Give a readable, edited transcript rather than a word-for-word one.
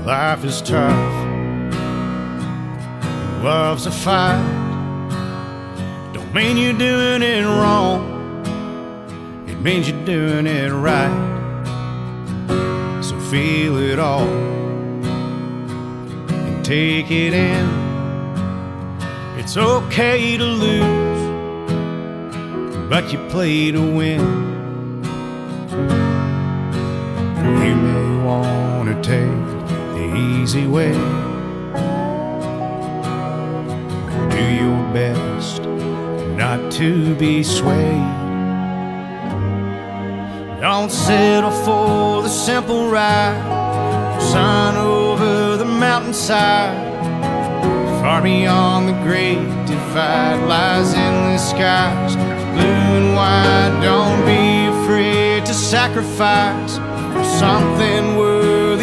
Life is tough, love's a fight. Don't mean you're doing it wrong, it means you're doing it right. So feel it all and take it in. It's okay to lose, but you play to win. You may want to take the easy way, do your best not to be swayed. Don't settle for the simple ride, sun over the mountainside. Far beyond the great divide lies endless skies, blue and white. Don't be afraid to sacrifice for something worth